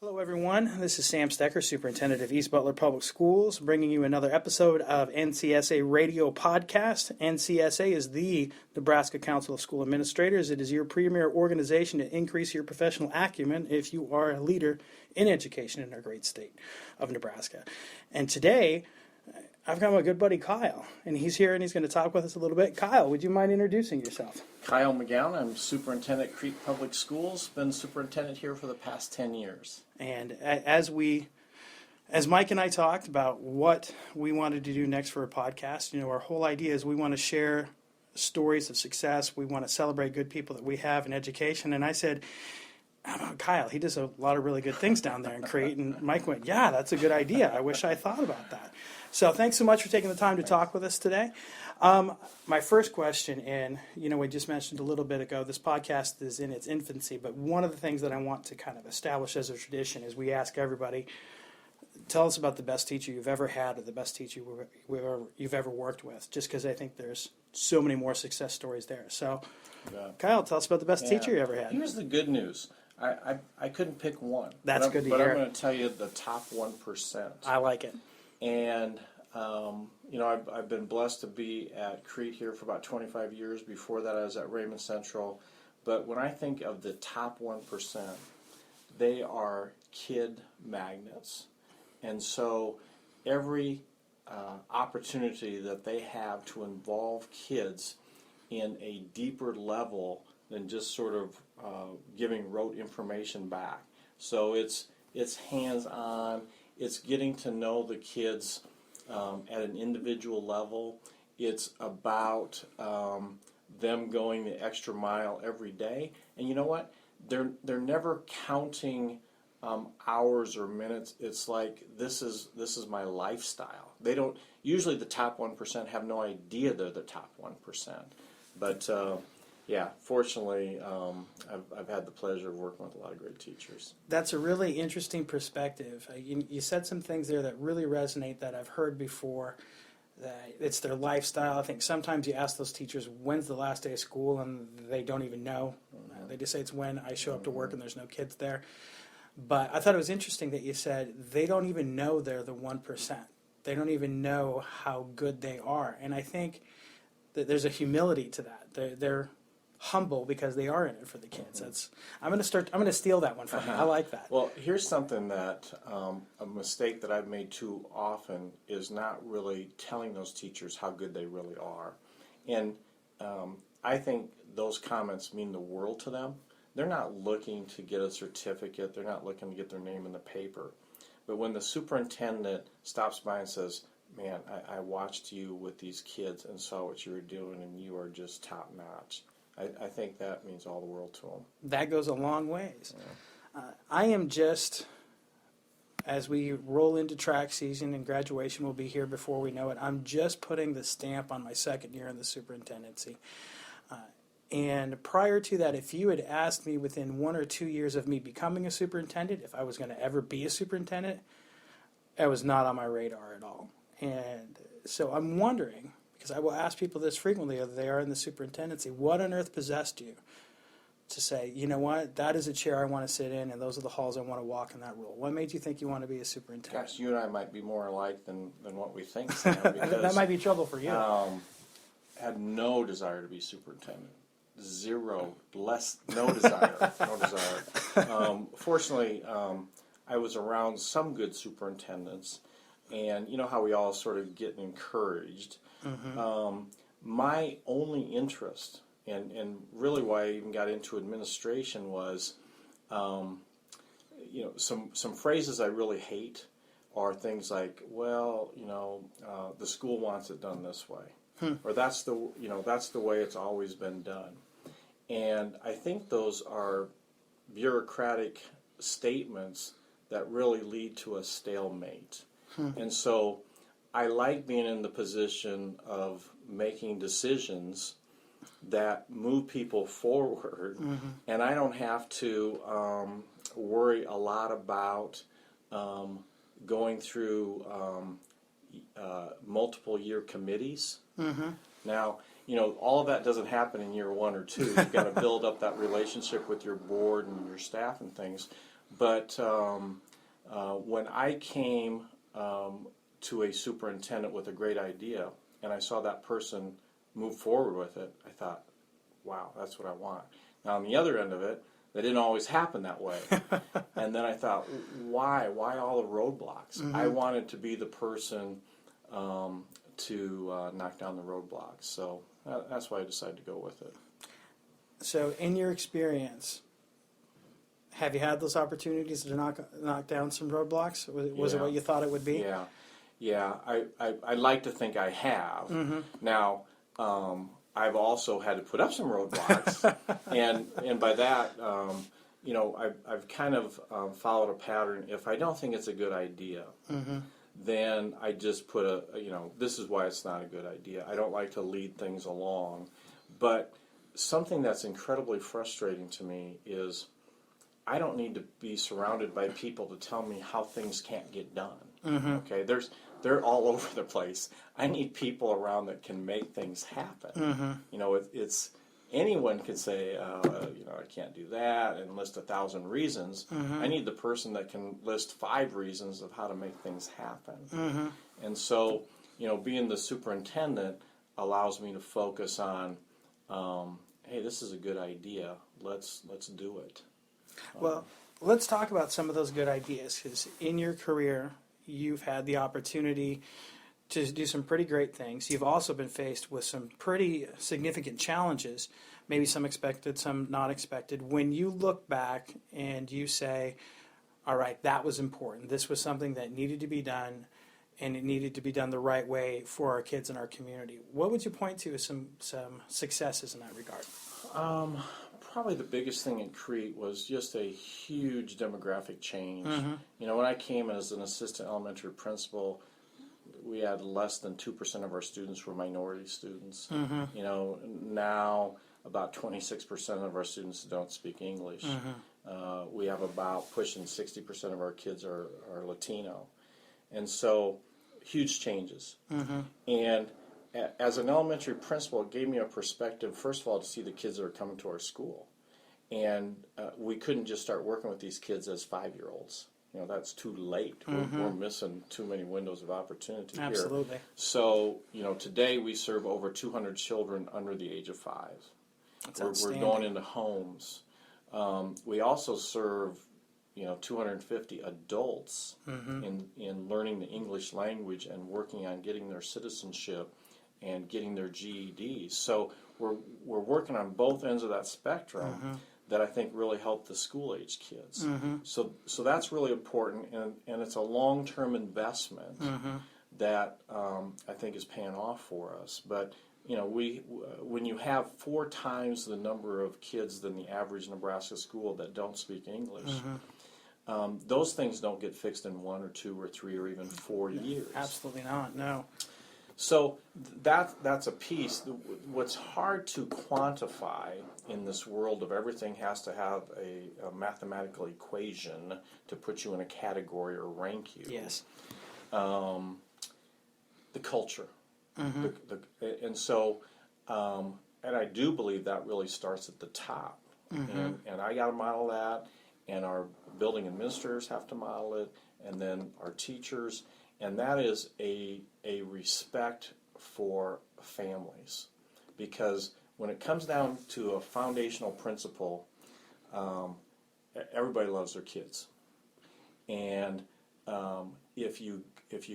Hello, everyone. This is Sam Stecker, Superintendent of East Butler Public Schools, bringing you another episode of NCSA Radio Podcast. NCSA is the Nebraska Council of School Administrators. It is your premier organization to increase your professional acumen if you are a leader in education in our great state of Nebraska. And today, I've got my good buddy Kyle, and he's here and he's going to talk with us a little bit. Kyle, would you mind introducing yourself? Kyle McGowan. I'm superintendent at Crete Public Schools. Been superintendent here for the past 10 years. And as Mike and I talked about what we wanted to do next for a podcast, our whole idea is we want to share stories of success. We want to celebrate good people that we have in education. And I said, how about Kyle? He does a lot of really good things down there in Crete. And Mike went, yeah, that's a good idea. I wish I thought about that. So thanks so much for taking the time to talk with us today. My first question, and we just mentioned a little bit ago, this podcast is in its infancy, but one of the things that I want to kind of establish as a tradition is we ask everybody, tell us about the best teacher you've ever had or the best teacher you've ever worked with, just because I think there's so many more success stories there. So, Kyle, tell us about the best teacher you ever had. Here's the good news. I couldn't pick one. That's good to hear. But I'm going to tell you the top 1%. I like it. And, I've been blessed to be at Crete here for about 25 years. Before that, I was at Raymond Central. But when I think of the top 1%, they are kid magnets. And so every opportunity that they have to involve kids in a deeper level than just sort of giving rote information back. So it's hands-on. It's getting to know the kids at an individual level. It's about them going the extra mile every day. And you know what? They're never counting hours or minutes. It's like this is my lifestyle. They don't. Usually, the top 1% have no idea they're the top 1%. But fortunately, I've had the pleasure of working with a lot of great teachers. That's a really interesting perspective. You said some things there that really resonate that I've heard before, that it's their lifestyle. I think sometimes you ask those teachers, when's the last day of school, and they don't even know. Mm-hmm. They just say it's when I show up to work and there's no kids there. But I thought it was interesting that you said they don't even know they're the 1%. They don't even know how good they are. And I think that there's a humility to that. They're humble because they are in it for the kids. I'm going to steal that one from you. I like that. Well, here's something that a mistake that I've made too often is not really telling those teachers how good they really are. And I think those comments mean the world to them. They're not looking to get a certificate. They're not looking to get their name in the paper. But when the superintendent stops by and says, man, I watched you with these kids and saw what you were doing, and you are just top notch. I think that means all the world to them. That goes a long ways. Yeah. I am just, as we roll into track season and graduation will be here before we know it, I'm just putting the stamp on my second year in the superintendency. And prior to that, if you had asked me within 1 or 2 years of me becoming a superintendent, if I was going to ever be a superintendent, it was not on my radar at all. And so I'm wondering, because I will ask people this frequently, whether they are in the superintendency, what on earth possessed you to say, you know what, that is a chair I want to sit in, and those are the halls I want to walk in that role? What made you think you want to be a superintendent? Gosh, you and I might be more alike than what we think, Sam. Because, that might be trouble for you. Had no desire to be superintendent. No desire. Fortunately, I was around some good superintendents, and you know how we all sort of get encouraged. Mm-hmm. My only interest, and really why I even got into administration, was, some phrases I really hate are things like, well, the school wants it done this way, or that's the way it's always been done. And I think those are bureaucratic statements that really lead to a stalemate. And so I like being in the position of making decisions that move people forward, and I don't have to worry a lot about going through multiple year committees. Now, all of that doesn't happen in year 1 or 2. You've got to build up that relationship with your board and your staff and things. But when I came to a superintendent with a great idea, and I saw that person move forward with it, I thought, wow, that's what I want. Now, on the other end of it, that didn't always happen that way. And then I thought, why? Why all the roadblocks? Mm-hmm. I wanted to be the person to knock down the roadblocks. So that's why I decided to go with it. So, in your experience, have you had those opportunities to knock down some roadblocks? Was it Yeah. what you thought it would be? Yeah. I like to think I have. Mm-hmm. Now, I've also had to put up some roadblocks, and by that, I've kind of followed a pattern. If I don't think it's a good idea, Mm-hmm. then I just put this is why it's not a good idea. I don't like to lead things along, but something that's incredibly frustrating to me is I don't need to be surrounded by people to tell me how things can't get done. Mm-hmm. Okay, they're all over the place. I need people around that can make things happen. Mm-hmm. It's anyone can say, I can't do that and list 1,000 reasons. Mm-hmm. I need the person that can list 5 reasons of how to make things happen. Mm-hmm. And so, being the superintendent allows me to focus on, hey, this is a good idea. Let's do it. Well, let's talk about some of those good ideas, because in your career, you've had the opportunity to do some pretty great things. You've also been faced with some pretty significant challenges, maybe some expected, some not expected. When you look back and you say, all right, that was important. This was something that needed to be done, and it needed to be done the right way for our kids in our community. What would you point to as some successes in that regard? Probably the biggest thing in Crete was just a huge demographic change. Mm-hmm. When I came as an assistant elementary principal, we had less than 2% of our students were minority students. Mm-hmm. Now about 26% of our students don't speak English. Mm-hmm. We have about pushing 60% of our kids are Latino. And so huge changes. Mm-hmm. And as an elementary principal, it gave me a perspective, first of all, to see the kids that are coming to our school. And we couldn't just start working with these kids as 5-year-olds. That's too late. Mm-hmm. We're missing too many windows of opportunity here. Absolutely. So, today we serve over 200 children under the age of 5. That's We're outstanding. going into homes. We also serve 250 adults Mm-hmm. in learning the English language and working on getting their citizenship and getting their GEDs. So we're working on both ends of that spectrum Mm-hmm. that I think really help the school-age kids. Mm-hmm. So that's really important, and it's a long-term investment Mm-hmm. that I think is paying off for us. But when you have 4 times the number of kids than the average Nebraska school that don't speak English, Mm-hmm. those things don't get fixed in 1 or 2 or 3 or even 4 years. Absolutely not, no. So that's a piece. What's hard to quantify in this world of everything has to have a mathematical equation to put you in a category or rank you. Yes. The culture. Mm-hmm. And so, and I do believe that really starts at the top. Mm-hmm. And I got to model that, and our building administrators have to model it, and then our teachers. And that is a respect for families, because when it comes down to a foundational principle, everybody loves their kids, and if you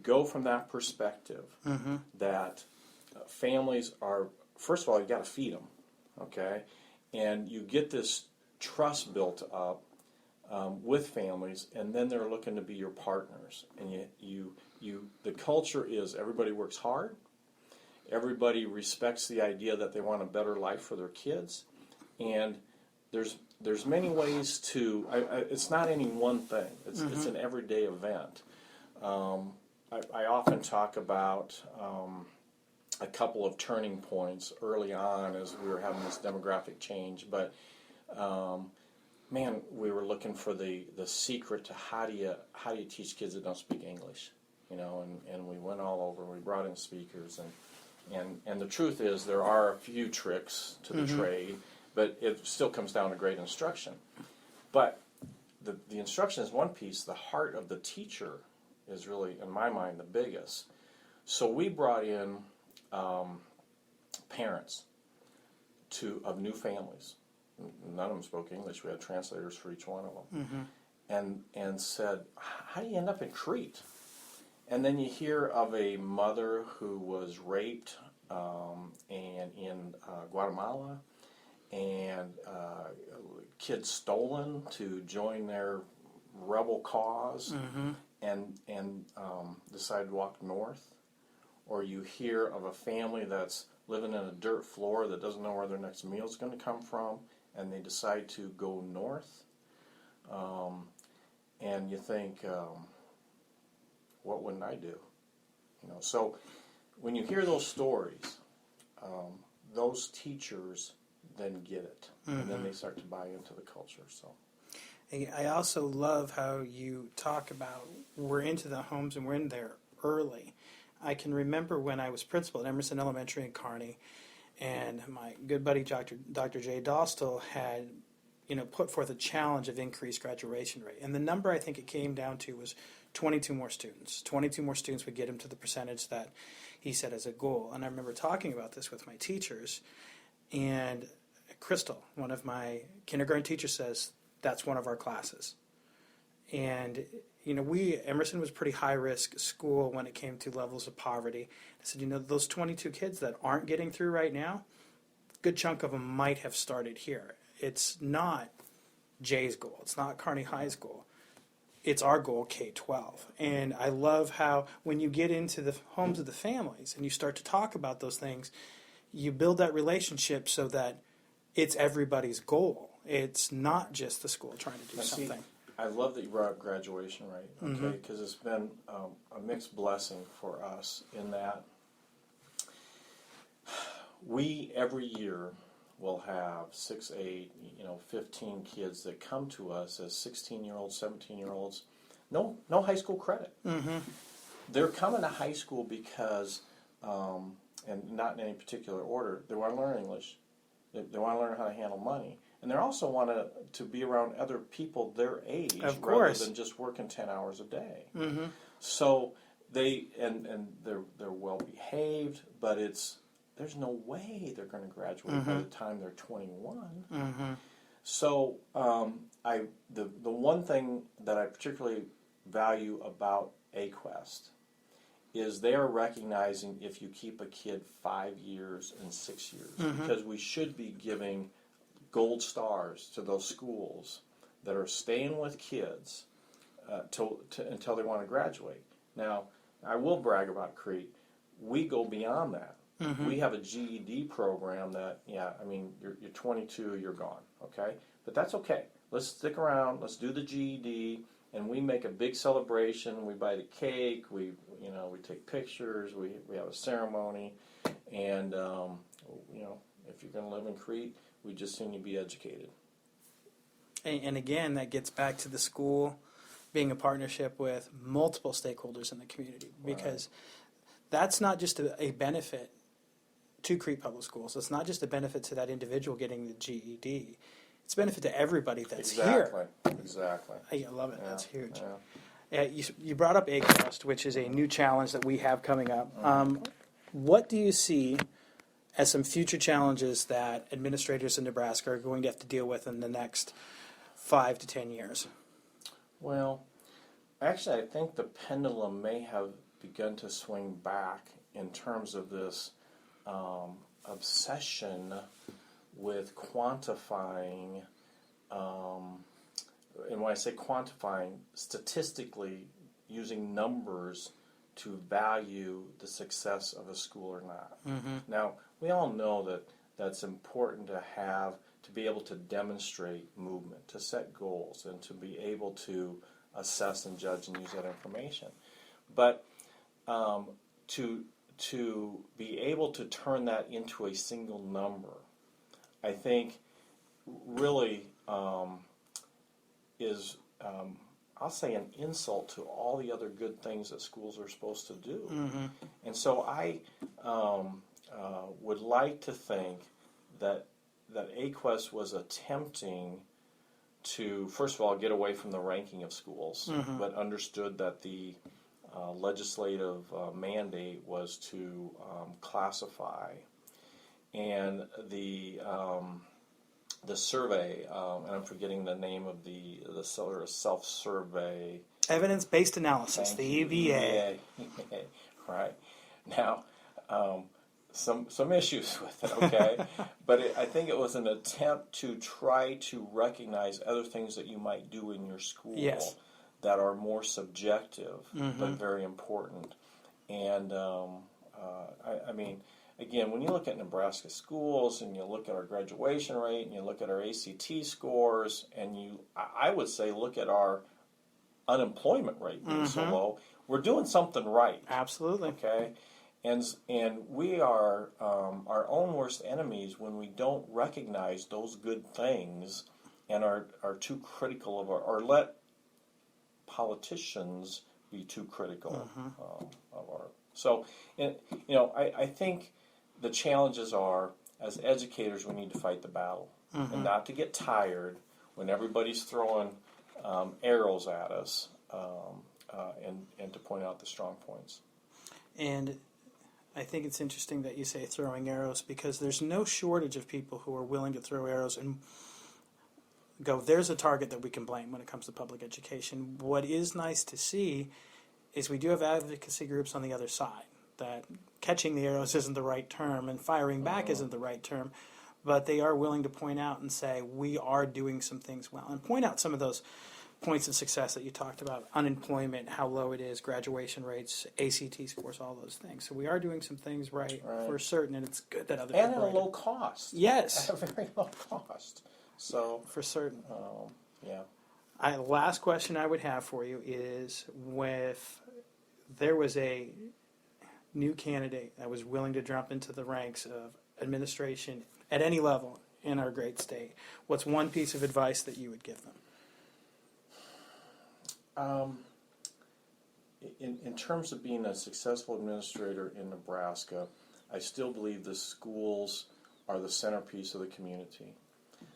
go from that perspective, Mm-hmm. that families are, first of all, you got to feed them, okay, and you get this trust built up with families, and then they're looking to be your partners. And the culture is everybody works hard, everybody respects the idea that they want a better life for their kids, and there's many ways to. It's not any one thing. It's an everyday event. I often talk about a couple of turning points early on as we were having this demographic change, but. Man, we were looking for the secret to how do you teach kids that don't speak English, and we went all over. We brought in speakers, and the truth is there are a few tricks to the trade, but it still comes down to great instruction. But the instruction is one piece. The heart of the teacher is really, in my mind, the biggest. So we brought in parents of new families. None of them spoke English. We had translators for each one of them. And said, how do you end up in Crete? And then you hear of a mother who was raped and in Guatemala, and kids stolen to join their rebel cause, and decide to walk north. Or you hear of a family that's living in a dirt floor that doesn't know where their next meal is going to come from, and they decide to go north. And you think, what wouldn't I do? So when you hear those stories, those teachers then get it, and then they start to buy into the culture. So I also love how you talk about we're into the homes and we're in there early. I can remember when I was principal at Emerson Elementary in Kearney, and my good buddy Dr. Jay Dostal had put forth a challenge of increased graduation rate. And the number I think it came down to was 22 more students. 22 more students would get him to the percentage that he set as a goal. And I remember talking about this with my teachers, and Crystal, one of my kindergarten teachers, says, that's one of our classes. And, Emerson was a pretty high-risk school when it came to levels of poverty. I said, those 22 kids that aren't getting through right now, a good chunk of them might have started here. It's not Jay's goal. It's not Kearney High's goal. It's our goal, K-12. And I love how when you get into the homes of the families and you start to talk about those things, you build that relationship so that it's everybody's goal. It's not just the school trying to do something. I love that you brought up graduation rate, okay, because it's been a mixed blessing for us in that we, every year, will have 6, 8, 15 kids that come to us as 16-year-olds, 17-year-olds, no high school credit. They're coming to high school because, and not in any particular order, they want to learn English, they want to learn how to handle money, and they also want to be around other people their age, rather than just working 10 hours a day. So they and they're well behaved, but there's no way they're going to graduate by the time they're 21. So the one thing that I particularly value about AQuest is they are recognizing if you keep a kid 5 years and 6 years, because we should be giving gold stars to those schools that are staying with kids until they want to graduate. Now, I will brag about Crete. We go beyond that. We have a GED program that, you're 22, you're gone, okay? But that's okay. Let's stick around. Let's do the GED, and we make a big celebration. We buy the cake. We take pictures. We have a ceremony, and if you're going to live in Crete, we just seen you be educated. And again, that gets back to the school being a partnership with multiple stakeholders in the community, because that's not just a benefit to Crete Public Schools. It's not just a benefit to that individual getting the GED. It's a benefit to everybody that's here. Exactly. I love it. Yeah, That's huge. yeah. You brought up AQuest, which is a new challenge that we have coming up. What do you see as some future challenges that administrators in Nebraska are going to have to deal with in the next 5 to 10 years? Well, actually, I think the pendulum may have begun to swing back in terms of this obsession with quantifying, and when I say quantifying, statistically using numbers to value the success of a school or not. Now, we all know that that's important to be able to demonstrate movement, to set goals, and to be able to assess and judge and use that information. But to be able to turn that into a single number, I think really is, I'll say, an insult to all the other good things that schools are supposed to do. And so I would like to think that AQuest was attempting to, first of all, get away from the ranking of schools, but understood that the legislative mandate was to classify. And the survey, and I'm forgetting the name of the sort of self-survey. Evidence-based analysis, Thank the you, EVA. Right. Now, some issues with it, okay? But I think it was an attempt to try to recognize other things that you might do in your school Yes. that are more subjective but very important. And I mean, again, when you look at Nebraska schools and you look at our graduation rate and you look at our ACT scores and I would say look at our unemployment rate being so low, we're doing something right. Absolutely. Okay, and we are our own worst enemies when we don't recognize those good things and are too critical of or let politicians be too critical of our. So, and, I think the challenges are, as educators, we need to fight the battle and not to get tired when everybody's throwing arrows at us, and to point out the strong points. And I think it's interesting that you say throwing arrows, because there's no shortage of people who are willing to throw arrows and go, there's a target that we can blame when it comes to public education. What is nice to see is we do have advocacy groups on the other side, that catching the arrows isn't the right term and firing back isn't the right term, but they are willing to point out and say, we are doing some things well, and point out some of those points of success that you talked about: unemployment, how low it is, graduation rates, ACT scores, all those things. So we are doing some things right. For certain, and it's good that other and people at a low cost. Yes, At a very low cost. So for certain. yeah. Last question I would have for you is, if there was a new candidate that was willing to jump into the ranks of administration at any level in our great state, what's one piece of advice that you would give them? In terms of being a successful administrator in Nebraska, I still believe the schools are the centerpiece of the community.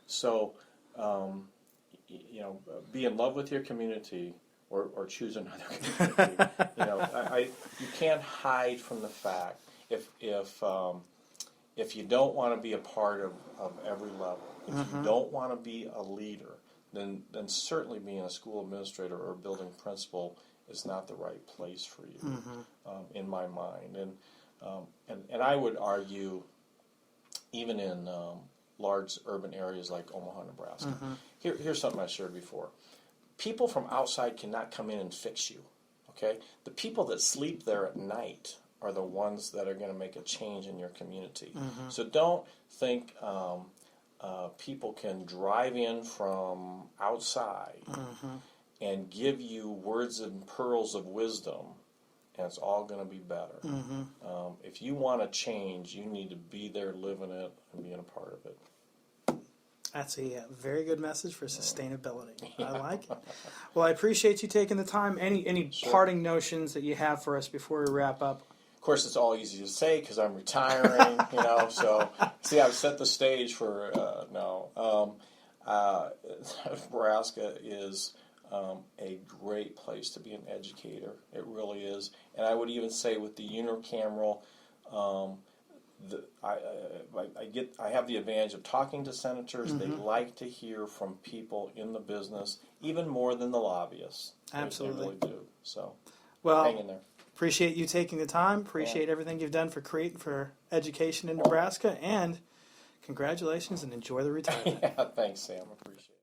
So, be in love with your community, or choose another community. You can't hide from the fact if you don't want to be a part of every level, if you don't want to be a leader, then certainly being a school administrator or a building principal is not the right place for you, in my mind. And I would argue, even in large urban areas like Omaha, Nebraska. Here's something I shared before. People from outside cannot come in and fix you, okay? The people that sleep there at night are the ones that are going to make a change in your community. So don't think people can drive in from outside and give you words and pearls of wisdom, and it's all going to be better. If you want to change, you need to be there living it and being a part of it. That's a very good message for sustainability. I like it. Well, I appreciate you taking the time. Any parting notions that you have for us before we wrap up? Of course, it's all easy to say because I'm retiring, so see, I've set the stage for, Nebraska is a great place to be an educator. It really is. And I would even say with the unicameral, I have the advantage of talking to senators. They like to hear from people in the business, even more than the lobbyists. Absolutely. They really do. So, well, hang in there. Appreciate you taking the time. Appreciate everything you've done for CREATE, for education in Nebraska, and congratulations and enjoy the retirement. Thanks, Sam. Appreciate it.